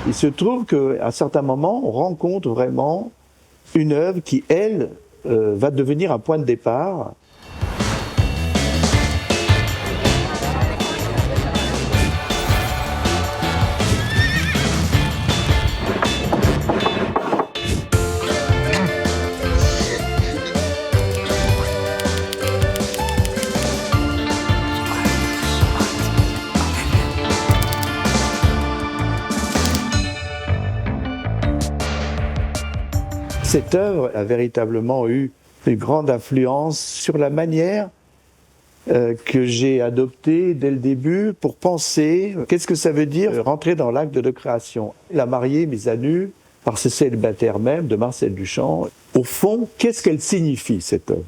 Il se trouve qu'à un certain moment, on rencontre vraiment une œuvre qui, elle, va devenir un point de départ. Cette œuvre a véritablement eu une grande influence sur la manière que j'ai adoptée dès le début pour penser qu'est-ce que ça veut dire rentrer dans l'acte de création. La mariée mise à nu par ce célibataire même de Marcel Duchamp. Au fond, qu'est-ce qu'elle signifie cette œuvre?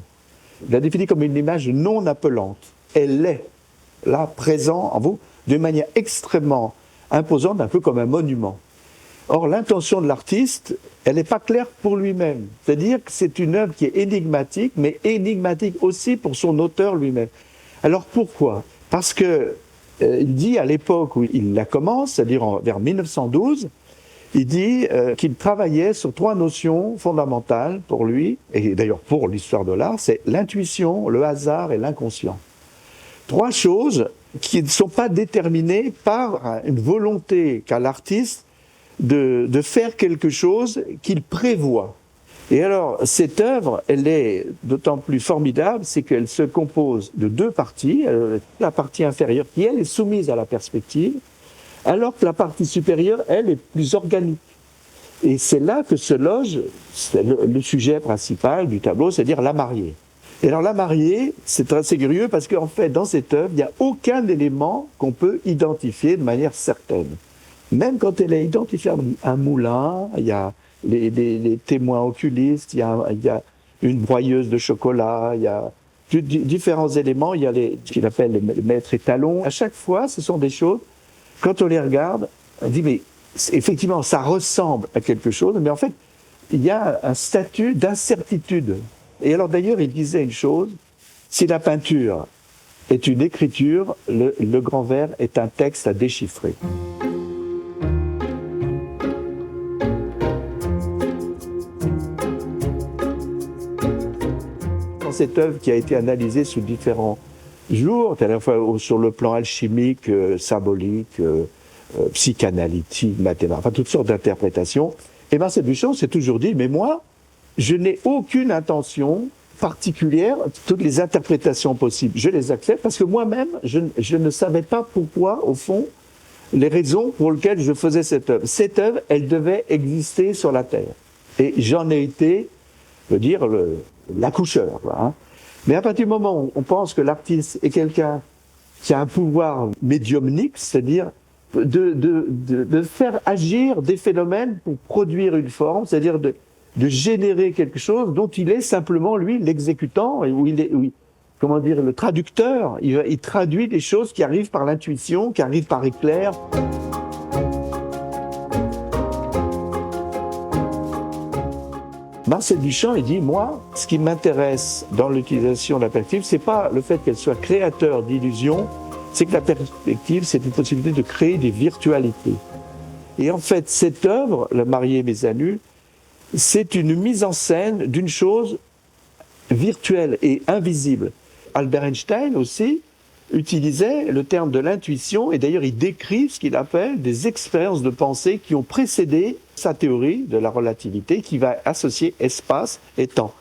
Je la définis comme une image non appelante. Elle est là, présent en vous, d'une manière extrêmement imposante, un peu comme un monument. Or, l'intention de l'artiste, elle n'est pas claire pour lui-même. C'est-à-dire que c'est une œuvre qui est énigmatique, mais énigmatique aussi pour son auteur lui-même. Alors pourquoi? Parce que il dit à l'époque où il la commence, c'est-à-dire vers 1912, il dit qu'il travaillait sur trois notions fondamentales pour lui, et d'ailleurs pour l'histoire de l'art, c'est l'intuition, le hasard et l'inconscient. Trois choses qui ne sont pas déterminées par une volonté qu'a l'artiste de faire quelque chose qu'il prévoit. Et alors, cette œuvre, elle est d'autant plus formidable, c'est qu'elle se compose de deux parties. La partie inférieure, qui elle est soumise à la perspective, alors que la partie supérieure, elle, est plus organique. Et c'est là que se loge le sujet principal du tableau, c'est-à-dire la mariée. Et alors la mariée, c'est assez curieux parce qu'en fait, dans cette œuvre, il n'y a aucun élément qu'on peut identifier de manière certaine. Même quand elle est identifiée à un moulin, il y a les témoins oculistes, il y a une broyeuse de chocolat, il y a différents éléments, il y a ce qu'il appelle les maîtres étalons. À chaque fois, ce sont des choses, quand on les regarde, on dit mais effectivement, ça ressemble à quelque chose, mais en fait, il y a un statut d'incertitude. Et alors d'ailleurs, il disait une chose, si la peinture est une écriture, le grand vers est un texte à déchiffrer. Cette œuvre qui a été analysée sous différents jours, à la fois sur le plan alchimique, symbolique, psychanalytique, mathématique, enfin toutes sortes d'interprétations. Et Marcel Duchamp s'est toujours dit, mais moi, je n'ai aucune intention particulière, toutes les interprétations possibles, je les accepte parce que moi-même, je ne savais pas pourquoi, au fond, les raisons pour lesquelles je faisais cette œuvre. Cette œuvre, elle devait exister sur la Terre. Et j'en ai été, je veux dire, l'accoucheur. Hein. Mais à partir du moment où on pense que l'artiste est quelqu'un qui a un pouvoir médiumnique, c'est-à-dire de faire agir des phénomènes pour produire une forme, c'est-à-dire de générer quelque chose dont il est simplement, lui, l'exécutant, comment dire, le traducteur. Il traduit des choses qui arrivent par l'intuition, qui arrivent par éclair. Marcel Duchamp, il dit, moi, ce qui m'intéresse dans l'utilisation de la perspective, c'est pas le fait qu'elle soit créateur d'illusions, c'est que la perspective, c'est une possibilité de créer des virtualités. Et en fait, cette œuvre, La mariée mise à nu, c'est une mise en scène d'une chose virtuelle et invisible. Albert Einstein aussi utilisait le terme de l'intuition, et d'ailleurs il décrit ce qu'il appelle des expériences de pensée qui ont précédé sa théorie de la relativité qui va associer espace et temps.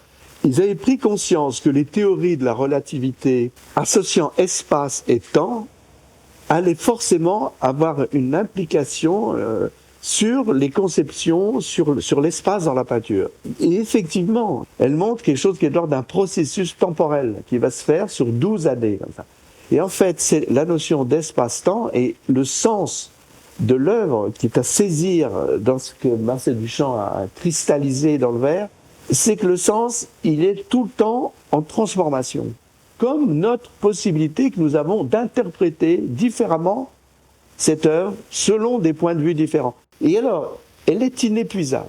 Ils avaient pris conscience que les théories de la relativité associant espace et temps allaient forcément avoir une implication sur les conceptions, sur l'espace dans la peinture. Et effectivement, elle montre quelque chose qui est de l'ordre d'un processus temporel qui va se faire sur 12 années. Comme ça. Et en fait, c'est la notion d'espace-temps et le sens de l'œuvre qui est à saisir dans ce que Marcel Duchamp a cristallisé dans le verre, c'est que le sens, il est tout le temps en transformation. Comme notre possibilité que nous avons d'interpréter différemment cette œuvre selon des points de vue différents. Et alors, elle est inépuisable.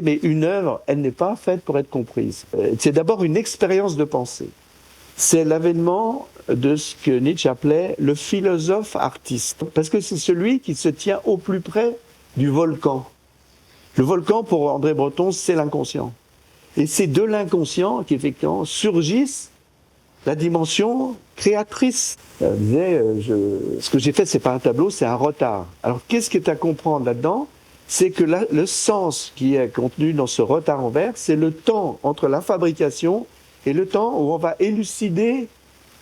Mais une œuvre, elle n'est pas faite pour être comprise. C'est d'abord une expérience de pensée. C'est l'avènement de ce que Nietzsche appelait le philosophe artiste. Parce que c'est celui qui se tient au plus près du volcan. Le volcan, pour André Breton, c'est l'inconscient. Et c'est de l'inconscient qu'effectivement surgissent la dimension créatrice. Ce que j'ai fait, c'est pas un tableau, c'est un retard. Alors, qu'est-ce qui est à comprendre là-dedans? C'est que le sens qui est contenu dans ce retard en verre, c'est le temps entre la fabrication et le temps où on va élucider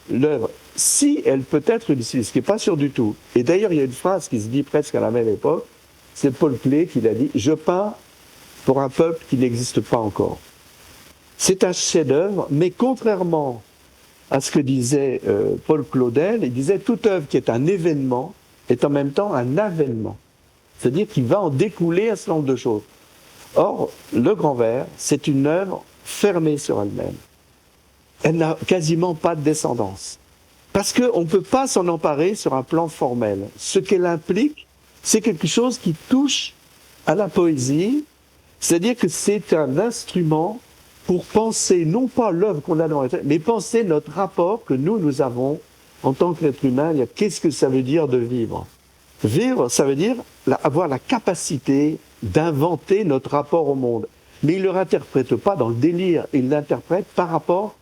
l'œuvre. Si elle peut être élucidée, ce qui n'est pas sûr du tout. Et d'ailleurs, il y a une phrase qui se dit presque à la même époque, c'est Paul Klee qui l'a dit, « Je peins pour un peuple qui n'existe pas encore ». C'est un chef-d'œuvre, mais contrairement à ce que disait Paul Claudel, il disait toute œuvre qui est un événement est en même temps un avènement. C'est-à-dire qu'il va en découler un certain nombre de choses. Or, le grand verre, c'est une œuvre fermée sur elle-même. Elle n'a quasiment pas de descendance. Parce qu'on ne peut pas s'en emparer sur un plan formel. Ce qu'elle implique, c'est quelque chose qui touche à la poésie, c'est-à-dire que c'est un instrument pour penser, non pas l'œuvre qu'on a dans la tête, mais penser notre rapport que nous avons en tant qu'être humain. Qu'est-ce que ça veut dire de vivre? Vivre, ça veut dire avoir la capacité d'inventer notre rapport au monde. Mais il ne le réinterprète pas dans le délire, il l'interprète par rapport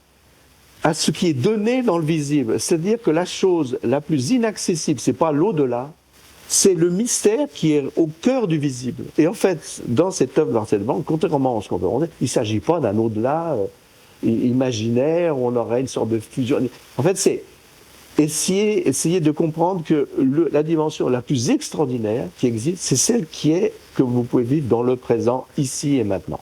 à ce qui est donné dans le visible. C'est-à-dire que la chose la plus inaccessible, c'est pas l'au-delà, c'est le mystère qui est au cœur du visible. Et en fait, dans cette œuvre d'enseignement, contrairement à ce qu'on peut dire, il ne s'agit pas d'un au-delà imaginaire où on aurait une sorte de fusion. En fait, c'est essayer de comprendre que la dimension la plus extraordinaire qui existe, c'est celle qui est que vous pouvez vivre dans le présent, ici et maintenant.